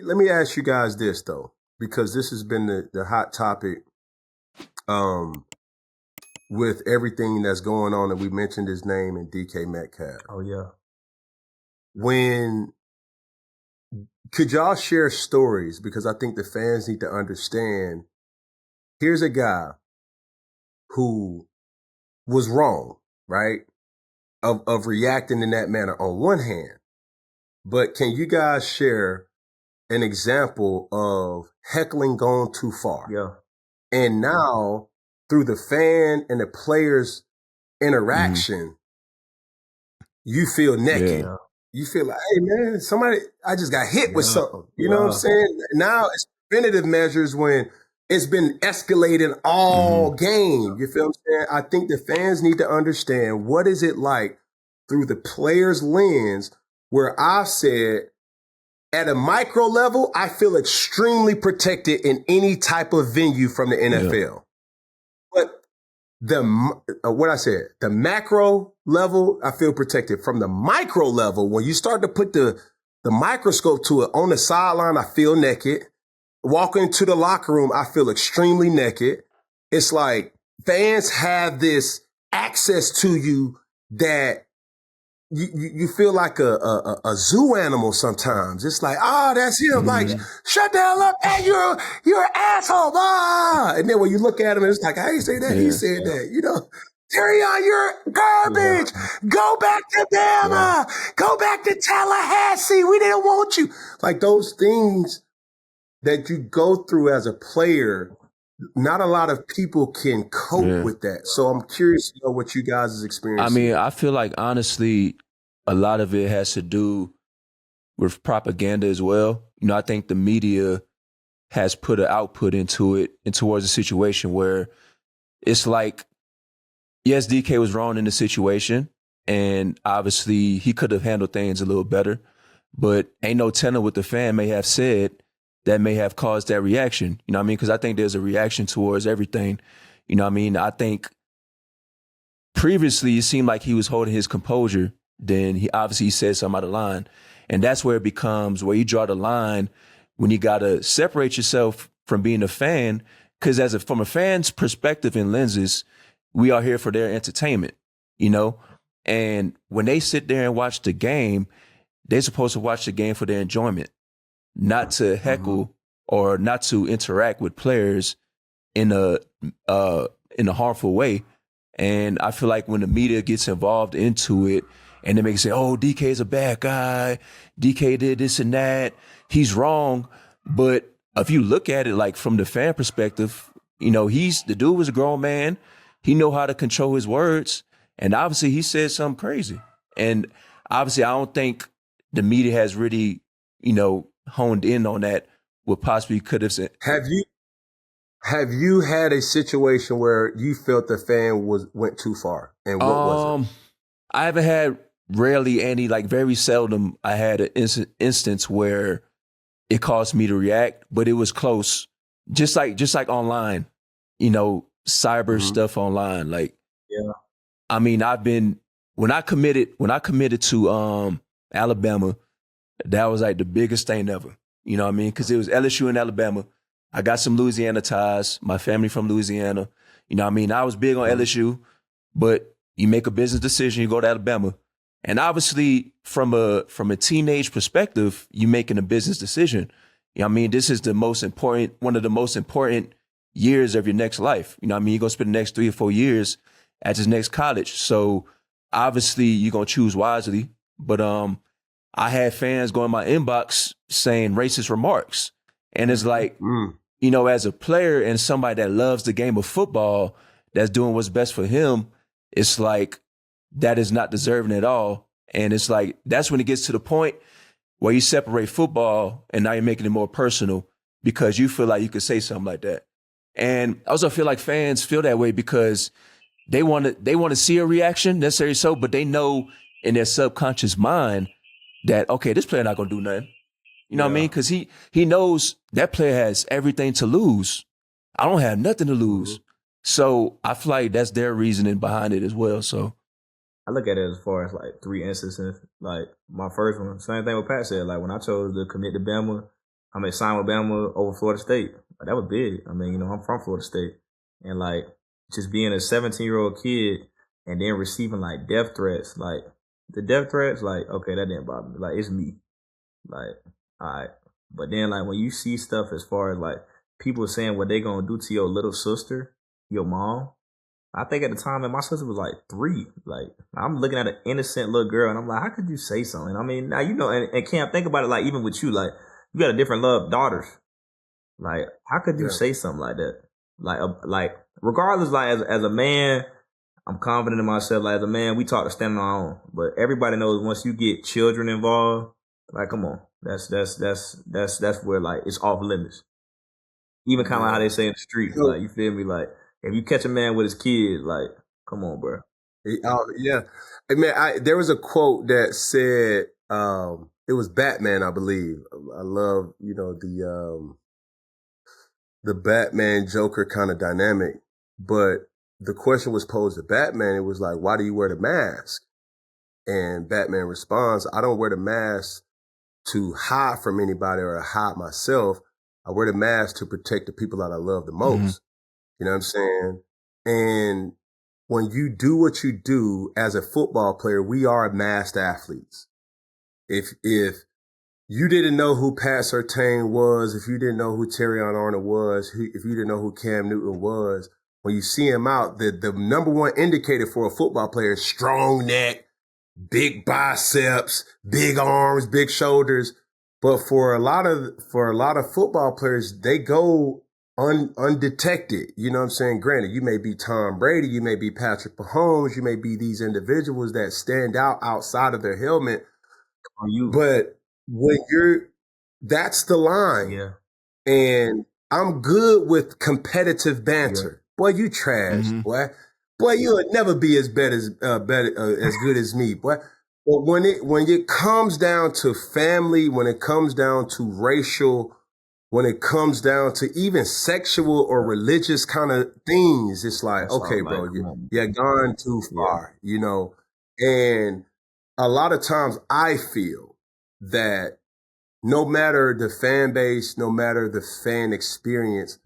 let me ask you guys this though, because this has been the hot topic with everything that's going on, and we mentioned his name in DK Metcalf. Oh yeah. When could y'all share stories? Because I think the fans need to understand. Here's a guy who was wrong, right? Of reacting in that manner on one hand. But can you guys share an example of heckling gone too far? Yeah. And now through the fan and the players interaction, you feel naked. Yeah. You feel like, hey man, I just got hit with something. You know what I'm saying? Now it's preventative measures when it's been escalating all game. You feel what I'm saying? I think the fans need to understand what is it like through the player's lens, where I've said at a micro level, I feel extremely protected in any type of venue from the NFL. But the macro level, I feel protected. From the micro level, when you start to put the microscope to it, on the sideline, I feel naked. Walking into the locker room, I feel extremely naked. It's like fans have this access to you that you feel like a zoo animal sometimes. It's like, that's him. Like, shut the hell up. Hey, you're an asshole. And then when you look at him, it's like, I ain't say that. He said that. You know, Terrion, you're garbage. Go back to Bama. Go back to Tallahassee. We didn't want you. Like those things that you go through as a player, not a lot of people can cope with that. So I'm curious to know what you guys' experience. I mean, I feel like honestly, a lot of it has to do with propaganda as well. You know, I think the media has put an output into it and towards a situation where it's like, yes, DK was wrong in the situation, and obviously he could have handled things a little better, but ain't no telling what the fan may have said that may have caused that reaction. You know what I mean? Because I think there's a reaction towards everything. You know what I mean? I think previously it seemed like he was holding his composure. Then he obviously said something out of line. And that's where it becomes where you draw the line when you got to separate yourself from being a fan. Because from a fan's perspective and lenses, we are here for their entertainment, you know? And when they sit there and watch the game, they're supposed to watch the game for their enjoyment, not to heckle or not to interact with players in a harmful way. And I feel like when the media gets involved into it and they make it say, oh, DK is a bad guy, DK did this and that, he's wrong. But if you look at it like from the fan perspective, you know, the dude was a grown man. He know how to control his words. And obviously he said something crazy. And obviously I don't think the media has really, you know, honed in on that, what possibly could have said. Have you had a situation where you felt the fan went too far? And what was it? I haven't had rarely any, like very seldom, I had an instance where it caused me to react, but it was close. Just like online, you know, cyber stuff online. Like, I mean, when I committed to Alabama, that was like the biggest thing ever. You know what I mean? Because it was LSU and Alabama. I got some Louisiana ties, my family from Louisiana. You know what I mean? I was big on LSU, but you make a business decision, you go to Alabama. And obviously from a teenage perspective, you making a business decision. You know what I mean? This is one of the most important years of your next life. You know what I mean? You're going to spend the next 3 or 4 years at this next college. So obviously you're going to choose wisely. But I had fans go in my inbox saying racist remarks. And it's like, you know, as a player and somebody that loves the game of football, that's doing what's best for him, it's like, that is not deserving at all. And it's like, that's when it gets to the point where you separate football and now you're making it more personal because you feel like you could say something like that. And I also feel like fans feel that way because they want to see a reaction, necessarily so, but they know in their subconscious mind that, okay, this player not going to do nothing. You know what I mean? Because he knows that player has everything to lose. I don't have nothing to lose. So I feel like that's their reasoning behind it as well. So I look at it as far as like 3 instances. Like my first one, same thing with Pat said. Like when I chose to commit to Bama, signed with Bama over Florida State. Like, that was big. I mean, I'm from Florida State. And, like, just being a 17-year-old kid and then receiving, like, death threats. Like, the death threats, like, okay, that didn't bother me. Like, it's me. Like, all right. But then, like, when you see stuff as far as, like, people saying what they gonna do to your little sister, your mom, I think at the time, man, my sister was, like, 3. Like, I'm looking at an innocent little girl, and I'm like, how could you say something? I mean, now, and Cam, think about it, like, even with you, like, you got a different love daughters. Like, how could you say something like that? Like, regardless, like, as a man, I'm confident in myself. Like, as a man, we talk to stand on our own. But everybody knows once you get children involved, like, come on, that's where, like, it's off limits. Even kind of how they say in the streets, like, you feel me? Like, if you catch a man with his kids, like, come on, bro. Yeah. Hey, man, there was a quote that said, it was Batman, I believe. I love, the Batman Joker kind of dynamic. But the question was posed to Batman. It was like, why do you wear the mask? And Batman responds, I don't wear the mask to hide from anybody or hide myself. I wear the mask to protect the people that I love the most. Mm-hmm. You know what I'm saying? And when you do what you do as a football player, we are masked athletes. If you didn't know who Pat Surtain was, if you didn't know who Terrion Arnold was, if you didn't know who Cam Newton was, when you see him out, the number one indicator for a football player is strong neck, big biceps, big arms, big shoulders. But for a lot of football players, they go undetected. You know what I'm saying? Granted, you may be Tom Brady, you may be Patrick Mahomes, you may be these individuals that stand out outside of their helmet. But when that's the line. Yeah. And I'm good with competitive banter. Yeah. Boy, you trash, boy. Boy, you'll never be as as good as me, boy. But when it comes down to family, when it comes down to racial, when it comes down to even sexual or religious kind of things, it's like, that's okay, bro, you're gone too far, And a lot of times I feel that no matter the fan base, no matter the fan experience,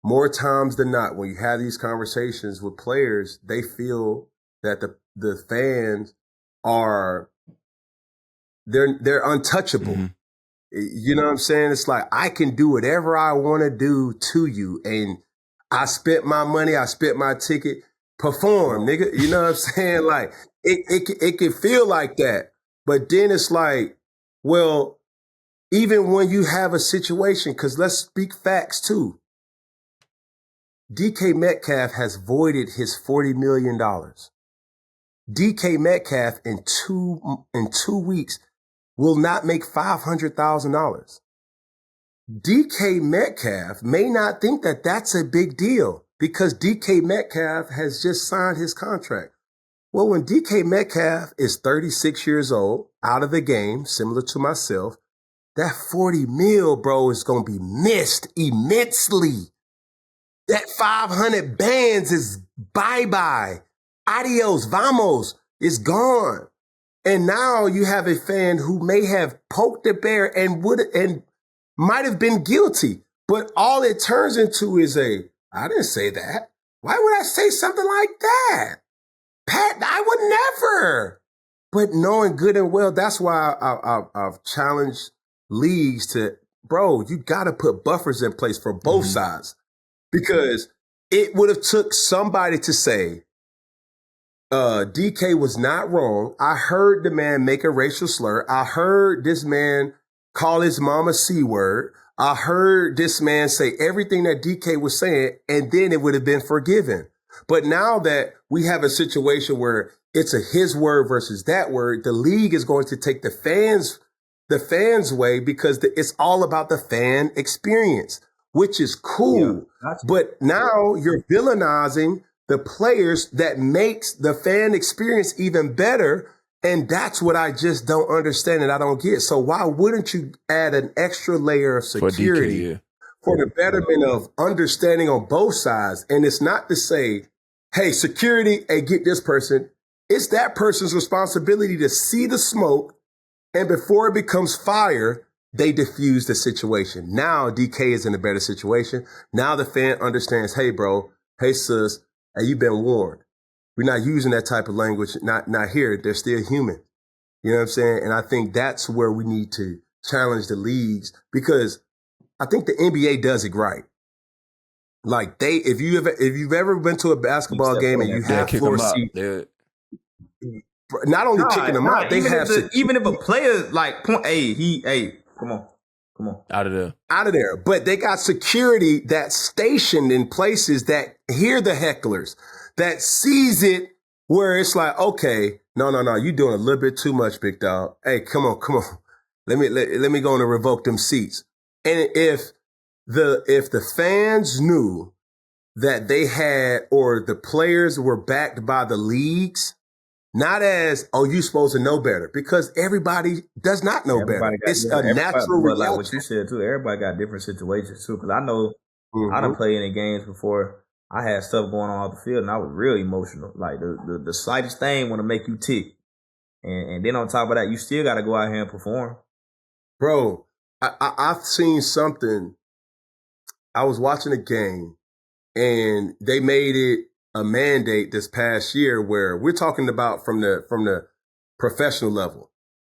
more times than not, when you have these conversations with players, they feel that the fans they're untouchable. Mm-hmm. You know what I'm saying? It's like, I can do whatever I want to do to you. And I spent my money, I spent my ticket, perform, nigga. You know what I'm saying? Like, it can feel like that. But then it's like, well, even when you have a situation, because let's speak facts too. DK Metcalf has voided his $40 million. DK Metcalf in two weeks will not make $500,000. DK Metcalf may not think that that's a big deal because DK Metcalf has just signed his contract. Well, when DK Metcalf is 36 years old, out of the game, similar to myself, that 40 mil, bro, is going to be missed immensely. That 500 bands is bye-bye. Adios, vamos, it's gone. And now you have a fan who may have poked the bear and might have been guilty. But all it turns into is I didn't say that. Why would I say something like that? Pat, I would never. But knowing good and well, that's why I've challenged leagues to, bro, you got to put buffers in place for both sides. Because it would have took somebody to say, DK was not wrong. I heard the man make a racial slur. I heard this man call his mama C-word. I heard this man say everything that DK was saying, and then it would have been forgiven. But now that we have a situation where it's his word versus that word, the league is going to take the fans' way because it's all about the fan experience, which is cool. Yeah, but now you're villainizing the players that makes the fan experience even better. And that's what I just don't understand and I don't get. So why wouldn't you add an extra layer of security for the betterment of understanding on both sides? And it's not to say, hey, security, hey, get this person. It's that person's responsibility to see the smoke. And before it becomes fire, they diffuse the situation. Now DK is in a better situation. Now the fan understands, hey, bro, hey, sis, hey, you've been warned. We're not using that type of language, not here. They're still human. You know what I'm saying? And I think that's where we need to challenge the leagues, because I think the NBA does it right. Like if you've ever been to a basketball game and you have kick floor them out. seats, They're- not only kicking them out, they have even if a player like point, come on, out of there. But they got security that's stationed in places that hear the hecklers, that sees it, where it's like, okay, no, you're doing a little bit too much, big dog. Hey, come on. Let me go and revoke them seats. And if the fans knew that they had, or the players were backed by the leagues, not as, oh, you're supposed to know better, because everybody does not know better. It's a natural reaction. Like reaction. what you said too, everybody got different situations too. Because I know I done played in games before. I had stuff going on off the field, and I was real emotional. Like the slightest thing want to make you tick, and then on top of that, you still got to go out here and perform. Bro, I've seen something. I was watching a game, and they made it a mandate this past year, where we're talking about from the professional level.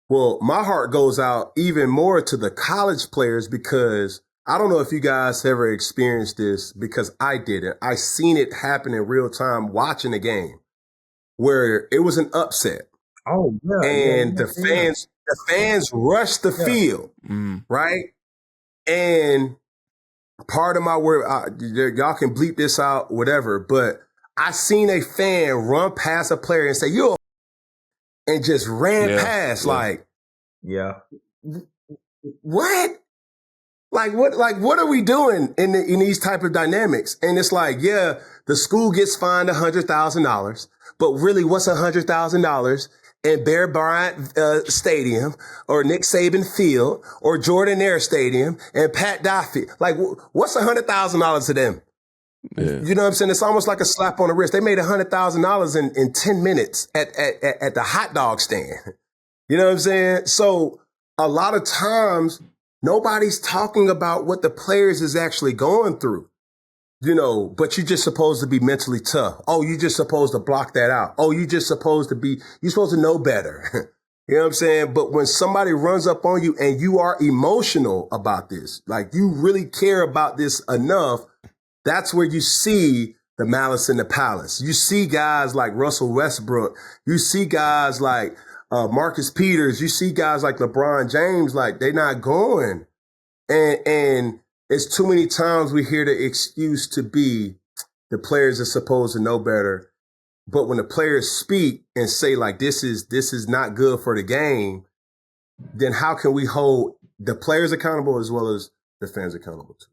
Well, my heart goes out even more to the college players, because I don't know if you guys ever experienced this, because I didn't. I seen it happen in real time watching the game, where it was an upset. Oh yeah, and the fans rushed the field, right? And part of my word, y'all can bleep this out, whatever, but I seen a fan run past a player and say, "Yo," and just ran past, like, what? Like what are we doing in these type of dynamics? And it's like, yeah, the school gets fined $100,000, but really, what's $100,000 in Bear Bryant Stadium, or Nick Saban Field, or Jordan Air Stadium, and Pat Duffy? Like, what's $100,000 to them? Yeah. You know what I'm saying? It's almost like a slap on the wrist. They made $100,000 in 10 minutes at the hot dog stand. You know what I'm saying? So a lot of times, nobody's talking about what the players is actually going through, you know, but you're just supposed to be mentally tough. Oh, you're just supposed to block that out. Oh, you're supposed to know better. You know what I'm saying? But when somebody runs up on you and you are emotional about this, like you really care about this enough, that's where you see the malice in the palace. You see guys like Russell Westbrook. You see guys like Marcus Peters. You see guys like LeBron James, like they're not going. And it's too many times we hear the excuse to be the players are supposed to know better. But when the players speak and say like, this is not good for the game, then how can we hold the players accountable as well as the fans accountable too?